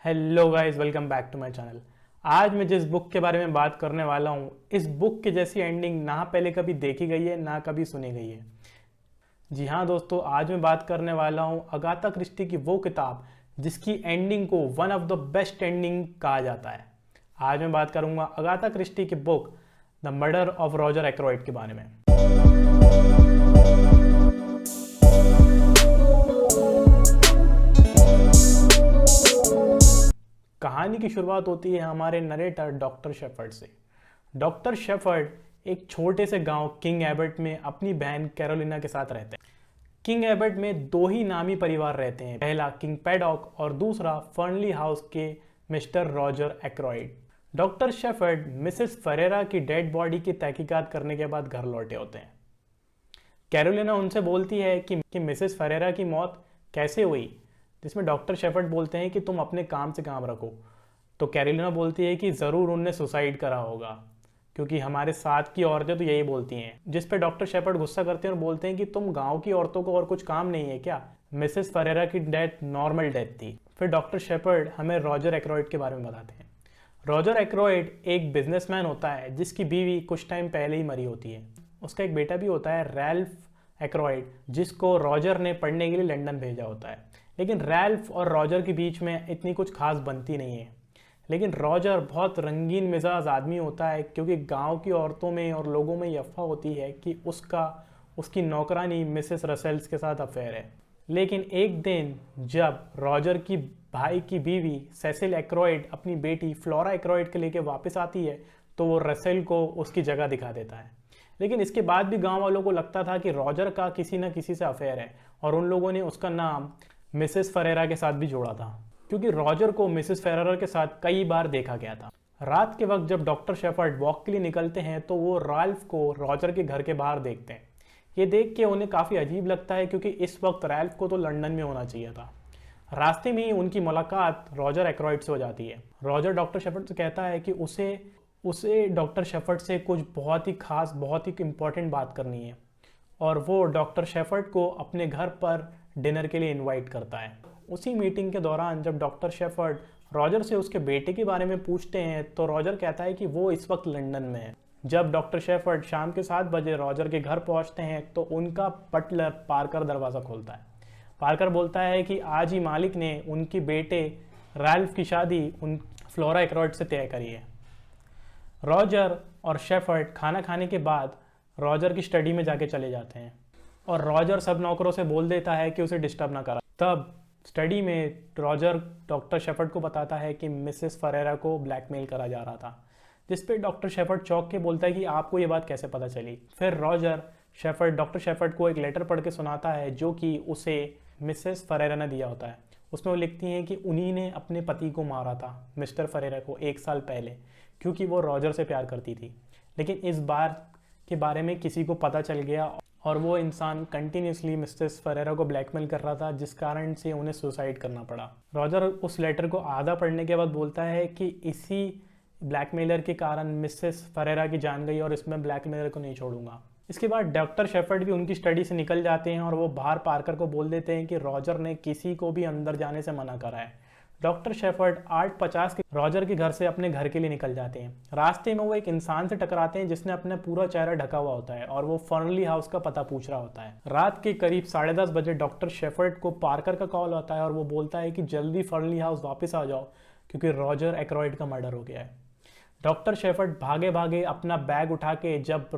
Hello guys, welcome back to my channel. आज मैं जिस बुक के बारे में बात करने वाला हूँ, इस बुक की जैसी एंडिंग ना पहले कभी देखी गई है ना कभी सुनी गई है। जी हाँ दोस्तों, आज मैं बात करने वाला हूँ अगाथा क्रिस्टी की वो किताब जिसकी एंडिंग को one of the best ending कहा जाता है। आज मैं बात करूँगा अगाथा क्रिस्टी की book the murder of Roger Ackroyd के बारे में। कहानी की शुरुआत होती है हमारे नरेटर डॉक्टर शेफर्ड से। डॉक्टर शेफर्ड एक छोटे से गांव किंग एबर्ट में अपनी बहन कैरोलिना के साथ रहते हैं। किंग एबर्ट में दो ही नामी परिवार रहते हैं, पहला किंग पैडॉक और दूसरा फर्नली हाउस के mister Roger Ackroyd. Doctor Sheppard Mrs Ferrars की डेड बॉडी की तहकीकात करने के बाद घर लौटे होते हैं। कैरोलिना उनसे बोलती है कि मिसेस फरेरा की मौत कैसे हुई, जिसमें डॉक्टर शेफर्ड बोलते हैं कि तुम अपने काम से काम रखो। तो कैरोलिना बोलती है कि ज़रूर उनने सुसाइड करा होगा, क्योंकि हमारे साथ की औरतें तो यही बोलती हैं। जिस पे डॉक्टर शेफर्ड गुस्सा करते हैं और बोलते हैं कि तुम गांव की औरतों को और कुछ काम नहीं है क्या? मिसेस फरेरा की डेथ नॉर्मल डेथ थी। फिर डॉक्टर शेफर्ड हमें रॉजर एक्रोइड के बारे में बताते हैं। रॉजर एक्रोइड एक बिजनेसमैन होता है जिसकी बीवी कुछ टाइम पहले ही मरी होती है। उसका एक बेटा भी होता है, रैल्फ एक्रोइड, जिसको रॉजर ने पढ़ने के लिए लंदन भेजा होता है। लेकिन रैल्फ और रॉजर के बीच में इतनी कुछ खास बनती नहीं है। लेकिन रॉजर बहुत रंगीन मिजाज आदमी होता है, क्योंकि गांव की औरतों में और लोगों में ये अफवाह होती है कि उसकी नौकरानी मिसेस रसेल्स के साथ अफेयर है। लेकिन एक दिन जब रॉजर की भाई की बीवी सेसिल एक्रोइड अपनी बेटी फ्लोरा एक्रोइड के लेके वापस आती है, तो वो रसेल को उसकी जगह दिखा देता है। लेकिन इसके बाद भी गांव वालों को लगता था कि रॉजर का किसी न किसी से अफेयर है, और उन लोगों ने उसका नाम मिसेस फरेरा के साथ भी जोड़ा था, क्योंकि रॉजर को मिसेस फरेरा के साथ कई बार देखा गया था। रात के वक्त जब डॉक्टर शेफर्ड वॉक के लिए निकलते हैं तो वो रैल्फ को रॉजर के घर के बाहर देखते हैं। ये देख के उन्हें काफ़ी अजीब लगता है, क्योंकि इस वक्त रैल्फ को तो लंदन में होना चाहिए था। रास्ते में ही उनकी मुलाकात रॉजर एक्रोइड से हो जाती है। रॉजर डॉक्टर शेफर्ड से कहता है कि उसे डॉक्टर शेफर्ड से कुछ बहुत ही खास, बहुत ही इंपॉर्टेंट बात करनी है, और वो डॉक्टर शेफर्ड को अपने घर पर डिनर के लिए इनवाइट करता है। उसी मीटिंग के दौरान जब डॉक्टर शेफर्ड रॉजर से उसके बेटे के बारे में पूछते हैं, तो रॉजर कहता है कि वो इस वक्त लंदन में है। जब डॉक्टर शेफर्ड शाम के 7 बजे रॉजर के घर पहुंचते हैं, तो उनका बटलर पार्कर दरवाज़ा खोलता है। पार्कर बोलता है कि आज ही मालिक ने उनके बेटे रैल्फ की शादी उन फ्लोरा एक्रोइड से तय करी है। रॉजर और शेफर्ड खाना खाने के बाद रॉजर की स्टडी में जाके चले जाते हैं, और रॉजर सब नौकरों से बोल देता है कि उसे डिस्टर्ब ना करा। तब स्टडी में रॉजर डॉक्टर शेफर्ड को बताता है कि मिसेस फरेरा को ब्लैकमेल करा जा रहा था, जिस पे डॉक्टर शेफर्ड चौंक के बोलता है कि आपको ये बात कैसे पता चली। फिर रॉजर डॉक्टर शेफर्ड को एक लेटर पढ़ के सुनाता है, जो कि उसे मिसेस फरेरा ने दिया होता है। उसमें वो लिखती हैं कि उन्हीं ने अपने पति को मारा था, मिस्टर फरेरा को, 1 साल पहले, क्योंकि वो रॉजर से प्यार करती थी। लेकिन इस बार के बारे में किसी को पता चल गया, और वो इंसान कंटिन्यूसली मिसेस फरेरा को ब्लैकमेल कर रहा था, जिस कारण से उन्हें सुसाइड करना पड़ा। रॉजर उस लेटर को आधा पढ़ने के बाद बोलता है कि इसी ब्लैकमेलर के कारण मिसेस फरेरा की जान गई, और इसमें ब्लैकमेलर को नहीं छोड़ूंगा। इसके बाद डॉक्टर शेफर्ड भी उनकी स्टडी से निकल जाते हैं, और वो बाहर पार्कर को बोल देते हैं कि रॉजर ने किसी को भी अंदर जाने से मना करा है। डॉक्टर शेफर्ड 8:50 के रॉजर के घर से अपने घर के लिए निकल जाते हैं। रास्ते में वो एक इंसान से टकराते हैं जिसने अपना पूरा चेहरा ढका हुआ होता है, और वो फर्नली हाउस का पता पूछ रहा होता है। रात के करीब 10:30 बजे डॉक्टर शेफर्ड को पार्कर का कॉल आता है, और वो बोलता है कि जल्दी फर्नली हाउस वापस आ जाओ, क्योंकि रॉजर एक्रोइड का मर्डर हो गया है। डॉक्टर शेफर्ड भागे भागे अपना बैग उठा के जब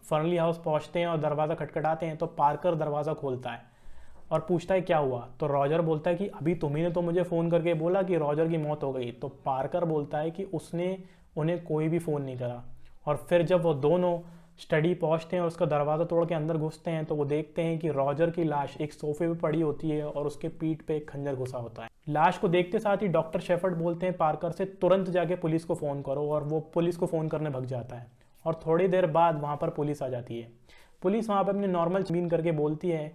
फर्नली हाउस पहुंचते हैं और दरवाज़ा खटखटाते हैं, तो पार्कर दरवाज़ा खोलता है और पूछता है क्या हुआ। तो रॉजर बोलता है कि अभी तुम्ही ने तो मुझे फ़ोन करके बोला कि रॉजर की मौत हो गई। तो पार्कर बोलता है कि उसने उन्हें कोई भी फ़ोन नहीं करा। और फिर जब वो दोनों स्टडी पहुंचते हैं और उसका दरवाज़ा तोड़ के अंदर घुसते हैं, तो वो देखते हैं कि रॉजर की लाश एक सोफे पे पड़ी होती है, और उसके पीठ पे एक खंजर घुसा होता है। लाश को देखते साथ ही डॉक्टर शेफर्ड बोलते हैं पार्कर से, तुरंत जाके पुलिस को फ़ोन करो, और वो पुलिस को फ़ोन करने भग जाता है। और थोड़ी देर बाद वहाँ पर पुलिस आ जाती है। पुलिस वहाँ पर अपने नॉर्मल छबीन करके बोलती है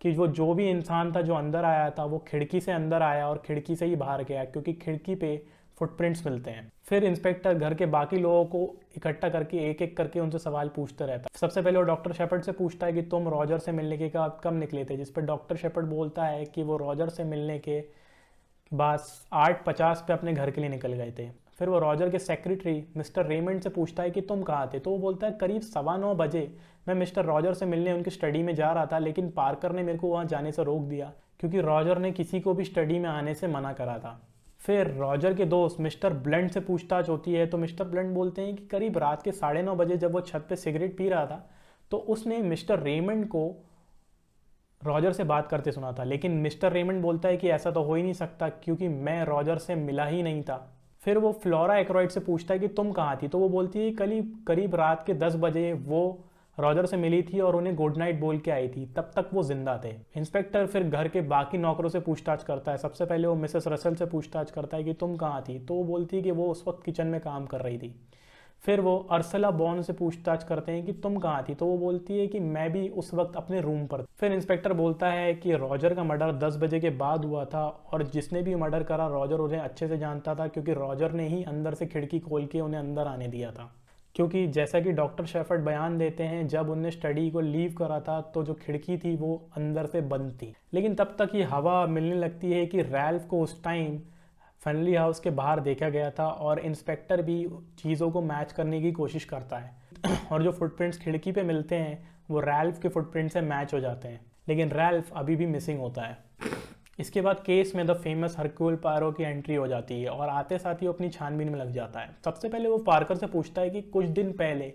कि वो जो भी इंसान था जो अंदर आया था, वो खिड़की से अंदर आया और खिड़की से ही बाहर गया, क्योंकि खिड़की पे फुटप्रिंट्स मिलते हैं। फिर इंस्पेक्टर घर के बाकी लोगों को इकट्ठा करके एक एक करके उनसे सवाल पूछता रहता है। सबसे पहले वो डॉक्टर शेफर्ड से पूछता है कि तुम रॉजर से मिलने के बाद कब निकले थे, जिस पर डॉक्टर शेफर्ड बोलता है कि वो रॉजर से मिलने के बस 8:50 पे अपने घर के लिए निकल गए थे। फिर वो रॉजर के सेक्रेटरी मिस्टर रेमंड से पूछता है कि तुम कहाँ थे, तो वो बोलता है करीब 9:15 बजे मैं मिस्टर रॉजर से मिलने उनकी स्टडी में जा रहा था, लेकिन पार्कर ने मेरे को वहाँ जाने से रोक दिया क्योंकि रॉजर ने किसी को भी स्टडी में आने से मना करा था। फिर रॉजर के दोस्त मिस्टर ब्लंट से पूछताछ होती है, तो मिस्टर ब्लंट बोलते हैं कि करीब रात के 9:30 बजे जब वो छत पे सिगरेट पी रहा था तो उसने मिस्टर रेमंड को रॉजर से बात करते सुना था, लेकिन मिस्टर रेमंड बोलता है कि ऐसा तो हो ही नहीं सकता क्योंकि मैं रॉजर से मिला ही नहीं था। फिर वो फ्लोरा एक्रॉयड से पूछता है कि तुम कहाँ थी, तो वो बोलती है करीब रात के 10 बजे वो रॉजर से मिली थी और उन्हें गुड नाइट बोल के आई थी, तब तक वो जिंदा थे। इंस्पेक्टर फिर घर के बाकी नौकरों से पूछताछ करता है। सबसे पहले वो मिसेस रसल से पूछताछ करता है कि तुम कहाँ थी, तो वो बोलती है कि वो उस वक्त किचन में काम कर रही थी। फिर वो अर्सला बॉन से पूछताछ करते हैं कि तुम कहाँ थी, तो वो बोलती है कि मैं भी उस वक्त अपने रूम पर। फिर इंस्पेक्टर बोलता है कि रॉजर का मर्डर 10 बजे के बाद हुआ था और जिसने भी मर्डर करा रॉजर उन्हें अच्छे से जानता था क्योंकि रॉजर ने ही अंदर से खिड़की खोल के उन्हें अंदर आने दिया था। क्योंकि जैसा कि डॉक्टर शेफर्ड बयान देते हैं, जब उन्हें स्टडी को लीव करा था तो जो खिड़की थी वो अंदर से बंद थी, लेकिन तब तक ये हवा मिलने लगती है कि रैल्फ को उस टाइम फनली हाउस के बाहर देखा गया था और इंस्पेक्टर भी चीज़ों को मैच करने की कोशिश करता है और जो फुटप्रिंट्स खिड़की पे मिलते हैं वो रैल्फ के फुटप्रिंट से मैच हो जाते हैं, लेकिन रैल्फ अभी भी मिसिंग होता है। इसके बाद केस में द फेमस हरक्यूल पायरो की एंट्री हो जाती है और आते साथ ही वो अपनी छानबीन में लग जाता है। सबसे पहले वो पार्कर से पूछता है कि कुछ दिन पहले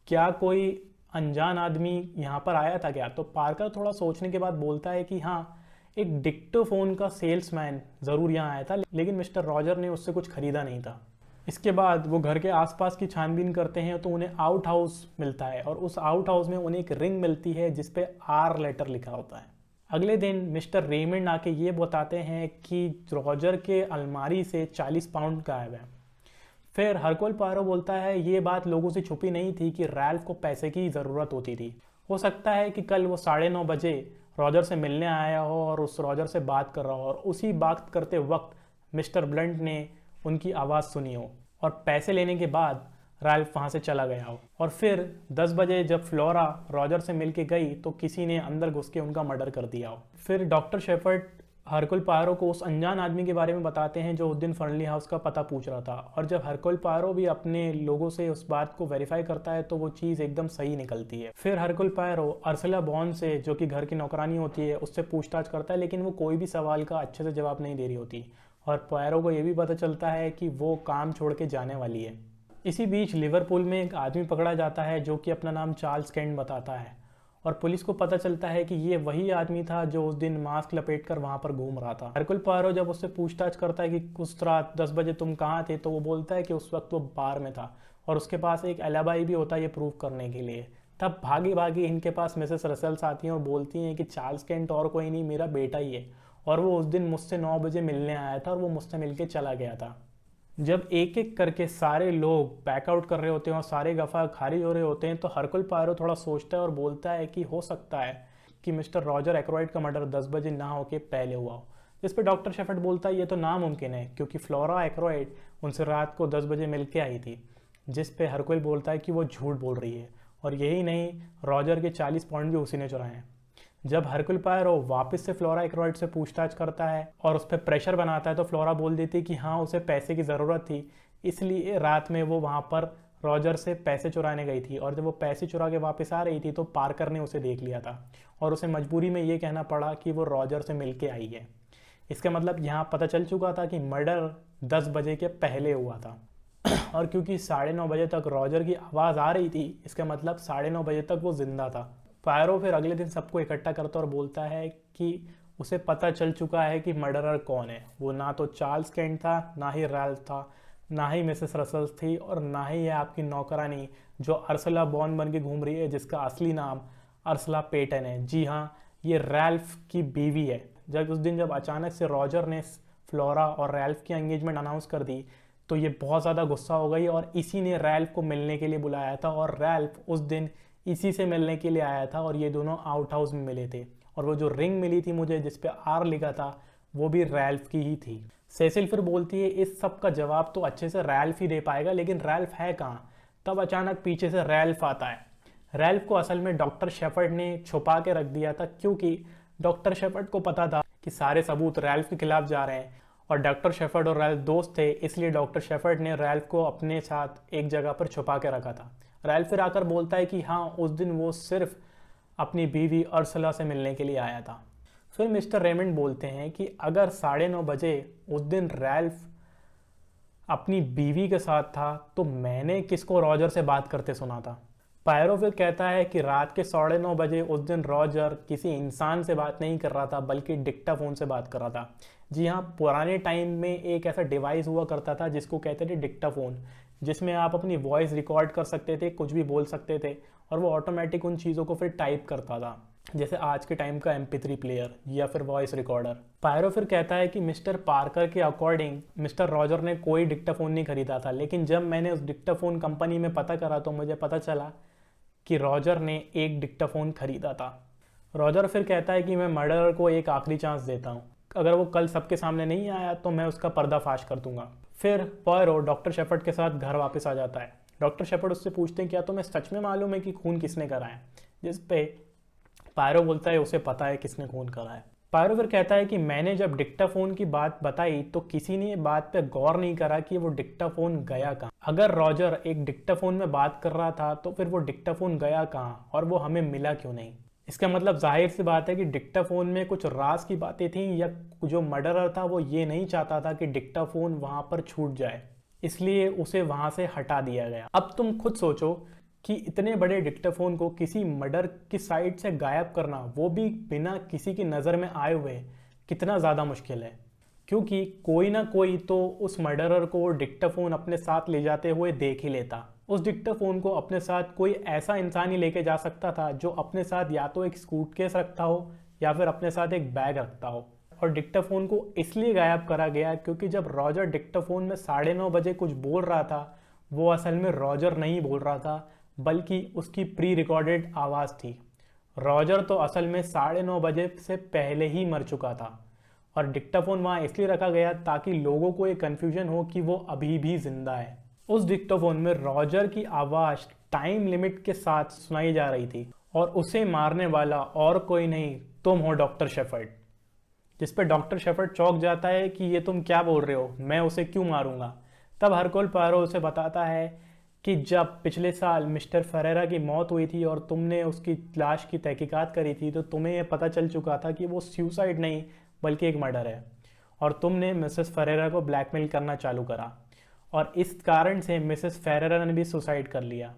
क्या कोई अनजान आदमी यहाँ पर आया था क्या, तो पार्कर थोड़ा सोचने के बाद बोलता है कि हाँ, एक डिक्टोफोन का सेल्समैन ज़रूर यहाँ आया था, लेकिन मिस्टर रॉजर ने उससे कुछ खरीदा नहीं था। इसके बाद वो घर के आसपास की छानबीन करते हैं तो उन्हें आउट हाउस मिलता है और उस आउट हाउस में उन्हें एक रिंग मिलती है जिसपे आर लेटर लिखा होता है। अगले दिन मिस्टर रेमंड आके ये बताते हैं कि रॉजर के अलमारी से 40 पाउंड गायब है। फिर हरक्यूल पायरो बोलता है ये बात लोगों से छुपी नहीं थी कि रैल्फ को पैसे की ज़रूरत होती थी। हो सकता है कि कल वो 9:30 बजे रॉजर से मिलने आया हो और उस रॉजर से बात कर रहा हो और उसी बात करते वक्त मिस्टर ब्लंट ने उनकी आवाज़ सुनी हो और पैसे लेने के बाद रैल्फ वहाँ से चला गया हो। और फिर 10 बजे जब फ्लोरा रॉजर से मिल के गई तो किसी ने अंदर घुस के उनका मर्डर कर दिया हो। फिर डॉक्टर शेफर्ड हरक्यूल पायरो को उस अनजान आदमी के बारे में बताते हैं जो उस दिन फर्नली हाउस का पता पूछ रहा था, और जब हरक्यूल पायरो भी अपने लोगों से उस बात को वेरीफाई करता है तो वो चीज़ एकदम सही निकलती है। फिर हरक्यूल पायरो अर्सला बॉन से, जो कि घर की नौकरानी होती है, उससे पूछताछ करता है, लेकिन वो कोई भी सवाल का अच्छे से जवाब नहीं दे रही होती और पायरो को ये भी पता चलता है कि वो काम छोड़ के जाने वाली है। इसी बीच लिवरपूल में एक आदमी पकड़ा जाता है जो कि अपना नाम चार्ल्स केंट बताता है और पुलिस को पता चलता है कि ये वही आदमी था जो उस दिन मास्क लपेटकर वहां पर घूम रहा था। हरक्यूल पायरो जब उससे पूछताछ करता है कि उस रात 10 बजे तुम कहाँ थे, तो वो बोलता है कि उस वक्त वो बार में था और उसके पास एक एलिबाई भी होता है ये प्रूव करने के लिए। तब भागी भागी इनके पास मिसेस रसल्स आती हैं और बोलती हैं कि चार्ल्स केंट और कोई नहीं, मेरा बेटा ही है और वो उस दिन मुझसे 9 बजे मिलने आया था और वो मुझसे मिल के चला गया था। जब एक एक करके सारे लोग बैकआउट कर रहे होते हैं और सारे गफा खारिज हो रहे होते हैं तो हरक्यूल पायरो थोड़ा सोचता है और बोलता है कि हो सकता है कि मिस्टर रॉजर एक्रॉयड का मर्डर 10 बजे ना होके पहले हुआ हो, जिस पे डॉक्टर शेफर्ड बोलता है ये तो नामुमकिन है क्योंकि फ्लोरा एक्रॉयड उनसे रात को 10 बजे मिल के आई थी, जिस पे हरक्यूल बोलता है कि वो झूठ बोल रही है और यही नहीं, रॉजर के 40 पॉइंट भी उसी ने चुराए हैं। जब हरक्यूल पायरो वापस से फ्लोरा एक्रॉयड से पूछताछ करता है और उस पर प्रेशर बनाता है तो फ्लोरा बोल देती है कि हाँ, उसे पैसे की ज़रूरत थी, इसलिए रात में वो वहाँ पर रॉजर से पैसे चुराने गई थी और जब वो पैसे चुरा के वापस आ रही थी तो पार्कर ने उसे देख लिया था और उसे मजबूरी में ये कहना पड़ा कि वो रॉजर से मिल के आई है। इसका मतलब यहाँ पता चल चुका था कि मर्डर 10 बजे के पहले हुआ था और क्योंकि 9:30 बजे तक रॉजर की आवाज़ आ रही थी, इसका मतलब 9:30 बजे तक वो जिंदा था। पायरो फिर अगले दिन सबको इकट्ठा करता और बोलता है कि उसे पता चल चुका है कि मर्डरर कौन है। वो ना तो चार्ल्स केंट था, ना ही रैल्फ था, ना ही मिसेस रसल्स थी और ना ही है आपकी नौकरानी जो अर्सला बॉन बन के घूम रही है, जिसका असली नाम अर्सला पेटन है। जी हाँ, ये रैल्फ की बीवी है। उस दिन जब अचानक से रॉजर ने फ्लोरा और रैल्फ की एंगेजमेंट अनाउंस कर दी तो ये बहुत ज़्यादा गुस्सा हो गई और इसी ने रैल्फ को मिलने के लिए बुलाया था और रैल्फ उस दिन इसी से मिलने के लिए आया था और ये दोनों आउट हाउस में मिले थे और वो जो रिंग मिली थी मुझे जिस पे आर लिखा था वो भी रैल्फ की ही थी। सेसिल फिर बोलती है इस सब का जवाब तो अच्छे से रैल्फ ही दे पाएगा, लेकिन रैल्फ है कहाँ। तब अचानक पीछे से रैल्फ आता है। रैल्फ को असल में डॉक्टर शेफर्ड ने छुपा के रख दिया था क्योंकि डॉक्टर शेफर्ड को पता था कि सारे सबूत रैल्फ के खिलाफ जा रहे हैं और डॉक्टर शेफर्ड और रैल्फ दोस्त थे, इसलिए डॉक्टर शेफर्ड ने रैल्फ को अपने साथ एक जगह पर छुपा के रखा था। रैल्फ फिर आकर बोलता है कि हाँ, उस दिन वो सिर्फ अपनी बीवी अर्सला से मिलने के लिए आया था। फिर मिस्टर रेमंड बोलते हैं कि अगर 9:30 बजे उस दिन रैल्फ अपनी बीवी के साथ था तो मैंने किसको रॉजर से बात करते सुना था। पायरो फिर कहता है कि रात के 9:30 बजे उस दिन रॉजर किसी इंसान से बात नहीं कर रहा था बल्कि डिक्टाफोन से बात कर रहा था। जी हाँ, पुराने टाइम में एक ऐसा डिवाइस हुआ करता था जिसको कहते थे डिक्टाफोन, जिसमें आप अपनी वॉइस रिकॉर्ड कर सकते थे, कुछ भी बोल सकते थे और वो ऑटोमेटिक उन चीज़ों को फिर टाइप करता था, जैसे आज के टाइम का MP3 प्लेयर या फिर वॉइस रिकॉर्डर। पायरो फिर कहता है कि मिस्टर पार्कर के अकॉर्डिंग मिस्टर रॉजर ने कोई डिक्टाफोन नहीं खरीदा था, लेकिन जब मैंने उस डिक्टाफोन कंपनी में पता करा तो मुझे पता चला कि रॉजर ने एक डिक्टाफोन खरीदा था। रॉजर फिर कहता है कि मैं मर्डरर को एक आखिरी चांस देता हूँ, अगर वो कल सबके सामने नहीं आया तो मैं उसका पर्दाफाश कर दूंगा। फिर पॉयरो डॉक्टर शेफर्ड के साथ घर वापस आ जाता है। डॉक्टर शेफर्ड उससे पूछते हैं क्या तुम्हें सच में मालूम है कि खून किसने करा है, जिस पे पायरो बोलता है उसे पता है किसने खून करा है। पायरो फिर कहता है कि मैंने जब डिक्टाफोन की बात बताई तो किसी ने बात पे गौर नहीं करा कि वो डिक्टाफोन गया कहाँ। अगर रॉजर एक डिक्टाफोन में बात कर रहा था तो फिर वो डिक्टाफोन गया कहाँ और वो हमें मिला क्यों नहीं। इसका मतलब जाहिर सी बात है कि डिक्टाफोन में कुछ राज की बातें थी या जो मर्डरर था वो ये नहीं चाहता था कि डिक्टाफोन वहां पर छूट जाए, इसलिए उसे वहां से हटा दिया गया। अब तुम खुद सोचो कि इतने बड़े डिक्टाफोन को किसी मर्डर की साइड से गायब करना, वो भी बिना किसी की नज़र में आए हुए, कितना ज़्यादा मुश्किल है, क्योंकि कोई ना कोई तो उस मर्डरर को डिक्टाफोन अपने साथ ले जाते हुए देख ही लेता। उस डिक्टाफोन को अपने साथ कोई ऐसा इंसान ही लेके जा सकता था जो अपने साथ या तो एक सूटकेस रखता हो या फिर अपने साथ एक बैग रखता हो। और डिक्टाफोन को इसलिए गायब करा गया क्योंकि जब रॉजर डिक्टाफोन में 9:30 बजे कुछ बोल रहा था, वो असल में रॉजर नहीं बोल रहा था बल्कि उसकी प्री रिकॉर्डेड आवाज़ थी। रॉजर तो असल में 9:30 बजे से पहले ही मर चुका था और डिक्टाफोन वहाँ इसलिए रखा गया ताकि लोगों को ये कन्फ्यूजन हो कि वो अभी भी जिंदा है। उस डिक्टाफोन में रॉजर की आवाज़ टाइम लिमिट के साथ सुनाई जा रही थी और उसे मारने वाला और कोई नहीं, तुम हो डॉक्टर शेफर्ड। जिस पे डॉक्टर शेफर्ड चौंक जाता है कि ये तुम क्या बोल रहे हो, मैं उसे क्यों मारूंगा। तब हरकुल पोयरो उसे बताता है कि जब पिछले साल मिस्टर फेरेरा की मौत हुई थी और तुमने उसकी लाश की तहकीकात करी थी तो तुम्हें यह पता चल चुका था कि वो सुसाइड नहीं बल्कि एक मर्डर है और तुमने मिसेस फेरेरा को ब्लैकमेल करना चालू करा और इस कारण से मिसेस फेरेरा ने भी सुसाइड कर लिया।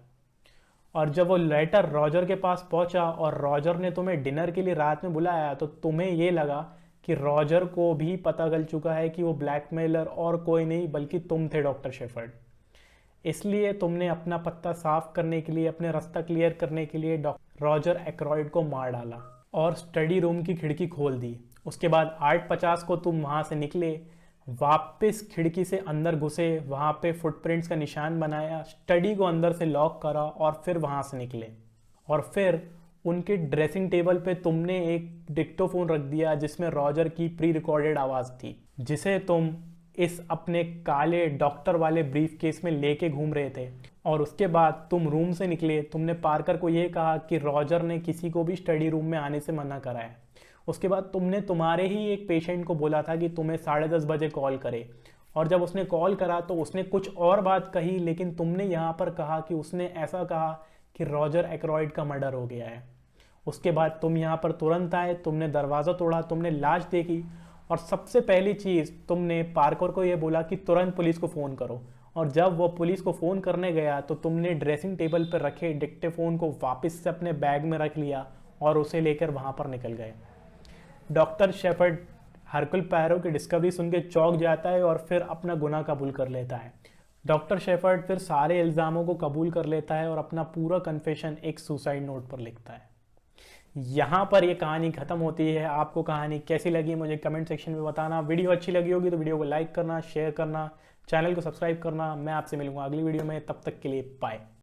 और जब वो लेटर रॉजर के पास पहुंचा और रॉजर ने तुम्हें डिनर के लिए रात में बुलाया तो तुम्हें ये लगा कि रॉजर को भी पता चल चुका है कि वो ब्लैकमेलर और कोई नहीं बल्कि तुम थे डॉक्टर शेफर्ड। इसलिए तुमने अपना पत्ता साफ करने के लिए, अपने रास्ता क्लियर करने के लिए रॉजर एक्रॉयड को मार डाला और स्टडी रूम की खिड़की खोल दी। उसके बाद 8:50 को तुम वहां से निकले, वापस खिड़की से अंदर घुसे, वहां पे फुटप्रिंट्स का निशान बनाया, स्टडी को अंदर से लॉक करा और फिर वहां से निकले। और फिर उनके ड्रेसिंग टेबल पे तुमने एक डिक्टोफोन रख दिया जिसमें रॉजर की प्री रिकॉर्डेड आवाज़ थी, जिसे तुम इस अपने काले डॉक्टर वाले ब्रीफ केस में लेके घूम रहे थे। और उसके बाद तुम रूम से निकले, तुमने पार्कर को यह कहा कि रॉजर ने किसी को भी स्टडी रूम में आने से मना करा है। उसके बाद तुमने तुम्हारे ही एक पेशेंट को बोला था कि तुम्हें 10:30 बजे कॉल करे और जब उसने कॉल करा तो उसने कुछ और बात कही, लेकिन तुमने यहाँ पर कहा कि उसने ऐसा कहा कि रॉजर एक्रॉयड का मर्डर हो गया है। उसके बाद तुम यहाँ पर तुरंत आए, तुमने दरवाज़ा तोड़ा, तुमने लाश देखी और सबसे पहली चीज़ तुमने पार्कर को ये बोला कि तुरंत पुलिस को फ़ोन करो। और जब वो पुलिस को फ़ोन करने गया तो तुमने ड्रेसिंग टेबल पर रखे डिक्टेफोन को वापस से अपने बैग में रख लिया और उसे लेकर वहाँ पर निकल गए। डॉक्टर शेफर्ड हरकुल पोयरो की डिस्कवरी सुन के चौंक जाता है और फिर अपना गुनाह कबूल कर लेता है। डॉक्टर शेफर्ड फिर सारे इल्ज़ामों को कबूल कर लेता है और अपना पूरा कन्फेशन एक सुसाइड नोट पर लिखता है। यहाँ पर ये कहानी खत्म होती है। आपको कहानी कैसी लगी मुझे कमेंट सेक्शन में बताना। वीडियो अच्छी लगी होगी तो वीडियो को लाइक करना, शेयर करना, चैनल को सब्सक्राइब करना। मैं आपसे मिलूंगा अगली वीडियो में, तब तक के लिए बाय।